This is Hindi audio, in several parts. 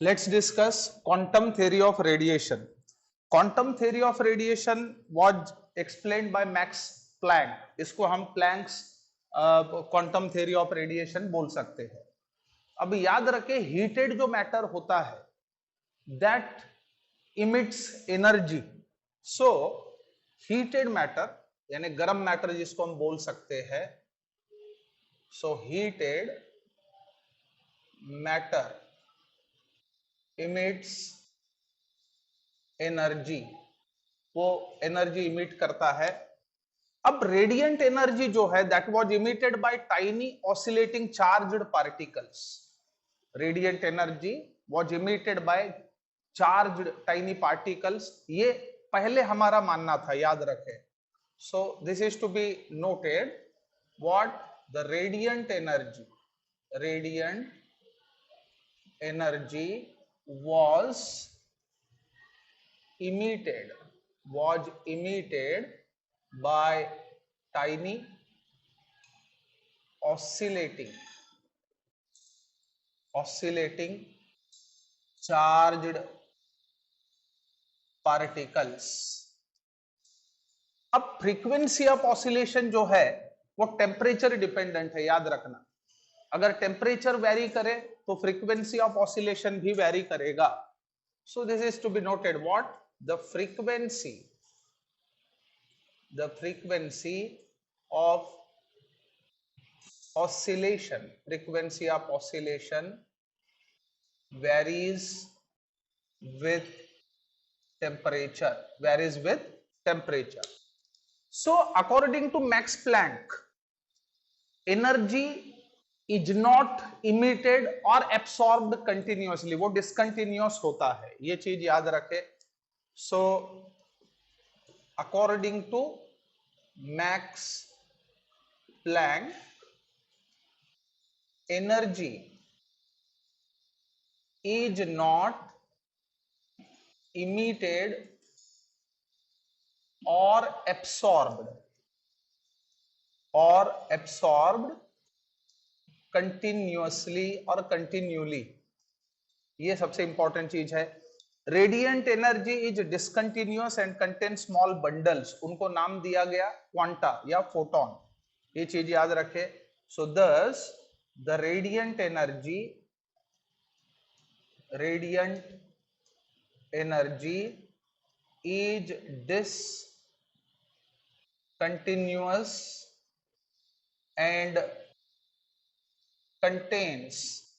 Let's discuss quantum theory of radiation. Quantum theory of radiation was explained by Max Planck. इसको हम Planck's quantum theory of radiation बोल सकते हैं. अब याद रखें, heated जो matter होता है that emits energy. So heated matter यानी गर्म matter जिसको हम बोल सकते हैं, so heated matter emits energy, वो एनर्जी इमिट करता है. अब रेडिएंट एनर्जी जो है that was emitted by tiny oscillating charged particles. Radiant energy was emitted by charged tiny particles. ये पहले हमारा मानना था, याद रखें. So this is to be noted. What the radiant energy was emitted by tiny oscillating charged particles. अब फ्रीक्वेंसी ऑफ ऑसिलेशन जो है वो टेम्परेचर डिपेंडेंट है, याद रखना. अगर टेम्परेचर वेरी करे तो फ्रीक्वेंसी ऑफ ऑसिलेशन भी वेरी करेगा. So this is to be noted. What the frequency of oscillation varies with temperature. So according to Max Planck, energy is not emitted or absorbed continuously. वो discontinuous होता है, ये चीज याद रखे. So according to Max Planck, energy is not emitted or absorbed continuously और कंटिन्यूली. ये सबसे इंपॉर्टेंट चीज है. Radiant energy is discontinuous and contain small bundles. उनको नाम दिया गया क्वांटा या फोटोन. ये चीज याद रखे. सो दस the radiant energy is discontinuous and contains,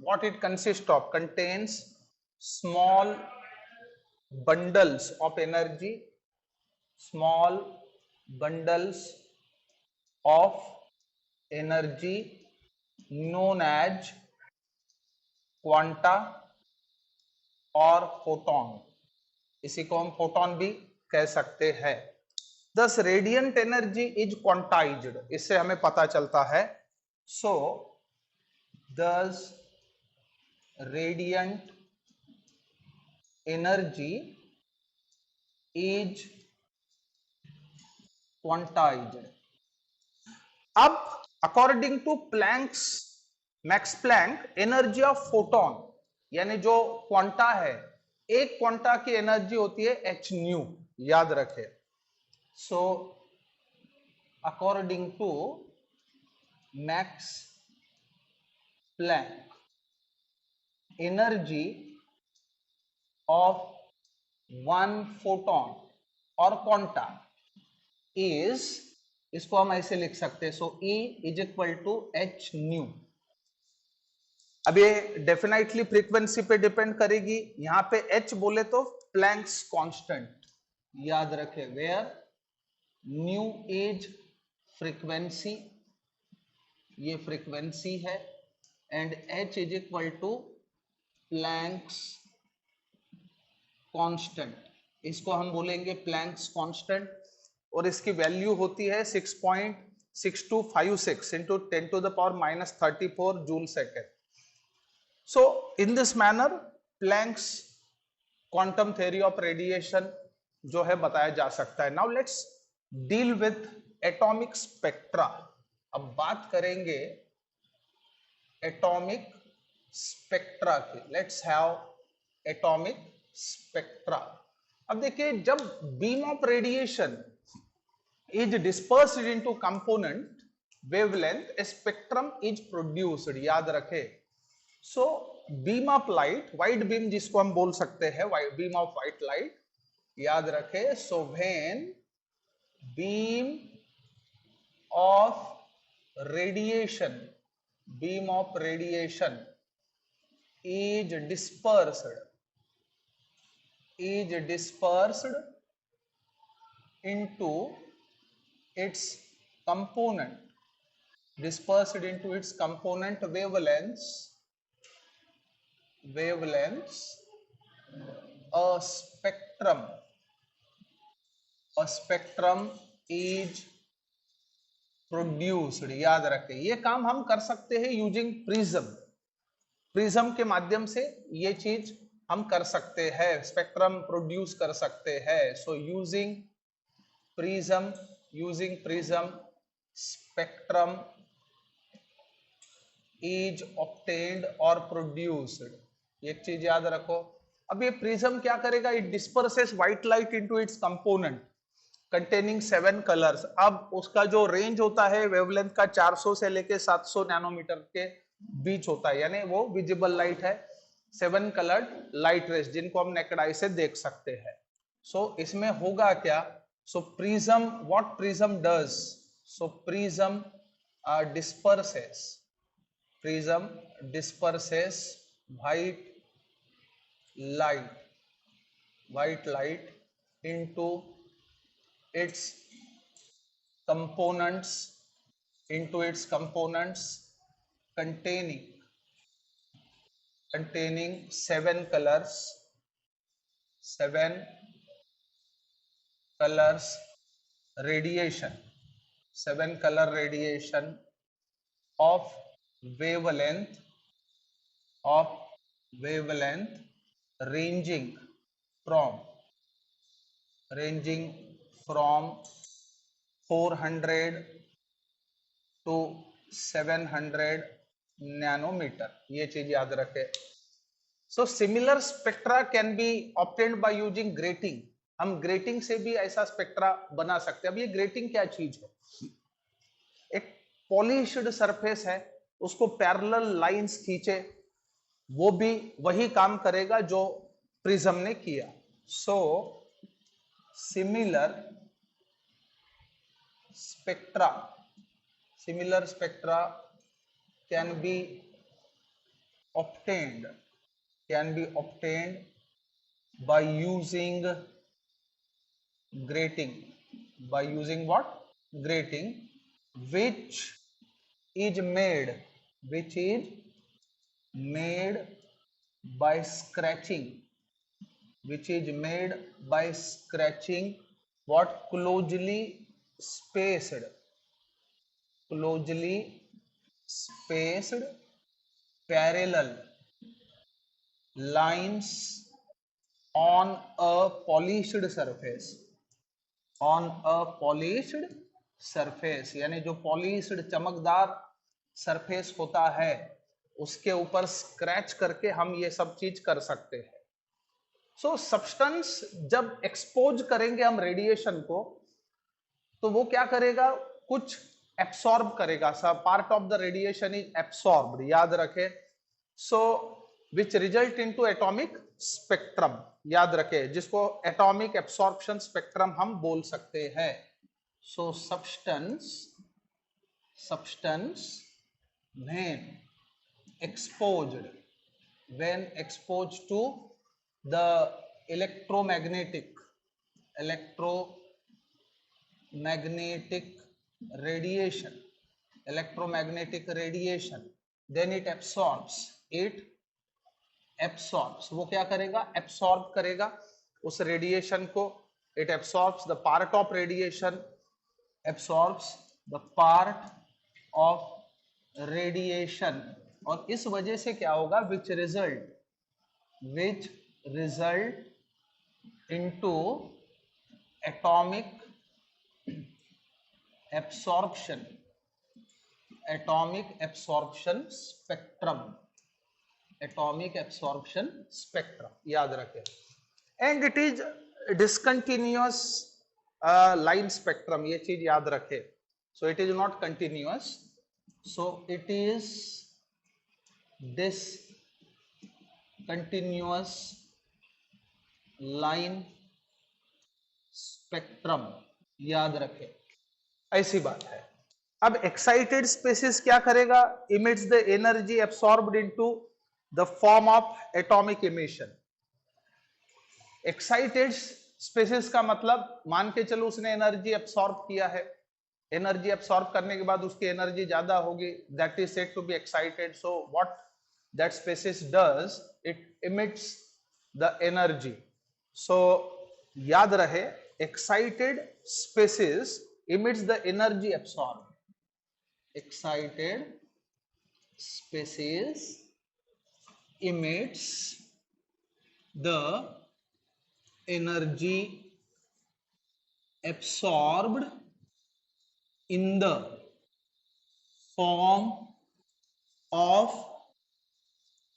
what it consists of, contains small bundles of energy known as quanta और फोटोन. इसी को हम फोटोन भी कह सकते हैं. दस रेडिएंट एनर्जी इज क्वांटाइज्ड, इससे हमें पता चलता है. सो thus radiant energy is quantized. अब according to Max Planck, energy of photon यानी जो क्वांटा है, एक क्वांटा की एनर्जी होती है h न्यू, याद रखे. So according to Max Planck, energy of one photon और क्वांटा is, इसको हम ऐसे लिख सकते हैं. So E is equal to h nu. अब ये डेफिनेटली फ्रीक्वेंसी पे डिपेंड करेगी. यहां पे h बोले तो प्लैंक्स कांस्टेंट, याद रखे. वेयर न्यू इज फ्रीक्वेंसी, ये फ्रीक्वेंसी है, and h is equal to Planck's constant. इसको हम बोलेंगे प्लैंक्स कांस्टेंट, और इसकी वैल्यू होती है 6.6256 into 10 to the power minus 34 joule second. So in this manner Planck's quantum theory of radiation जो है बताया जा सकता है. Now let's deal with atomic spectra. अब बात करेंगे एटॉमिक स्पेक्ट्रा की. Let's have atomic spectra. अब देखिए, जब beam of radiation is dispersed into component wavelength, a spectrum is produced. याद रखे, so beam of light, white beam जिसको हम बोल सकते हैं, बीम ऑफ व्हाइट लाइट, याद रखे, so when beam of radiation, beam of radiation is dispersed into its component, wavelengths, a spectrum is produced. याद रखें, ये काम हम कर सकते हैं यूजिंग प्रिज्म के माध्यम से ये चीज हम कर सकते हैं, स्पेक्ट्रम प्रोड्यूस कर सकते हैं। So using prism spectrum is obtained और प्रोड्यूस्ड। एक चीज याद रखो, अब ये प्रिज्म क्या करेगा, it डिस्पर्सेस white light into its component containing 7 colours. अब उसका जो रेंज होता है वेवलेंथ का 400 से लेके 700 नैनोमीटर के बीच होता है, यानी वो विजिबल लाइट है, 7 कलर्ड लाइट रेज जिनको हम नेकेड आई से देख सकते हैं। सो इसमें होगा क्या, so prism, what prism does, so prism disperses white light into its components containing 7 colors radiation, 7 color radiation of wavelength ranging from 400 to 700 nanometre. ये चीज याद रखे। So similar spectra can be obtained by using grating. हम ग्रेटिंग से भी ऐसा स्पेक्ट्रा बना सकते हैं। अब ये ग्रेटिंग क्या चीज है, एक पॉलिश्ड सरफेस है, उसको पैरेलल लाइंस खींचे, वो भी वही काम करेगा जो प्रिज्म ने किया। सो similar spectra can be obtained by using grating, which is made by scratching what closely spaced parallel lines on a polished surface, यानी जो पॉलिश्ड चमकदार सरफेस होता है उसके ऊपर स्क्रैच करके हम ये सब चीज कर सकते हैं। सो सब्सटेंस जब एक्सपोज करेंगे हम रेडिएशन को, तो वो क्या करेगा, कुछ एब्सॉर्ब करेगा, part of the radiation is absorbed. याद रखे, so which result into atomic spectrum. याद रखे, जिसको एटॉमिक एब्सॉर्प्शन स्पेक्ट्रम हम बोल सकते हैं। सो substance when exposed to the electromagnetic radiation, then it absorbs, वो क्या करेगा, एब्सॉर्ब करेगा उस रेडिएशन को। It absorbs the part of radiation, और इस वजह से क्या होगा, which result into atomic absorption spectrum. Atomic absorption spectrum, याद रखें. And it is discontinuous line spectrum, ये चीज याद रखें. So it is not continuous, so it is discontinuous line spectrum, याद रखें. ऐसी बात है. अब एक्साइटेड स्पेसिस क्या करेगा? Emits the energy absorbed into the form of atomic emission. Excited species का मतलब, मान के चलो उसने एनर्जी एब्सॉर्ब किया है, एनर्जी एब्सॉर्ब करने के बाद उसकी एनर्जी ज्यादा होगी, that is said to be excited. So what that species does, it emits the energy. So याद रहे, excited species emits the energy absorbed. Excited species emits the energy absorbed in the form of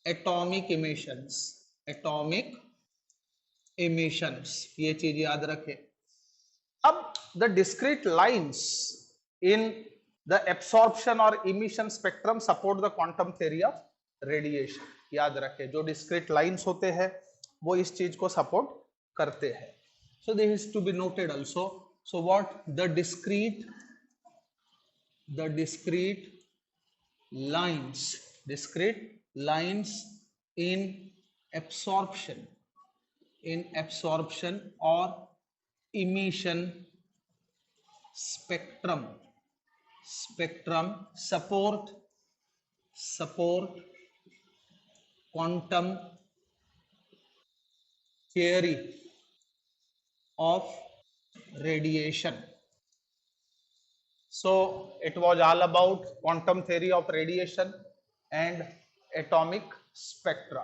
atomic emissions. Atomic emissions, ये चीज याद रखें. अब the discrete lines in the absorption और emission spectrum support the quantum theory of radiation. याद रखें, जो डिस्क्रीट लाइंस होते हैं वो इस चीज को सपोर्ट करते हैं. So this is to be noted also. So what the discrete lines in absorption or emission spectrum support quantum theory of radiation. So it was all about quantum theory of radiation and atomic spectra.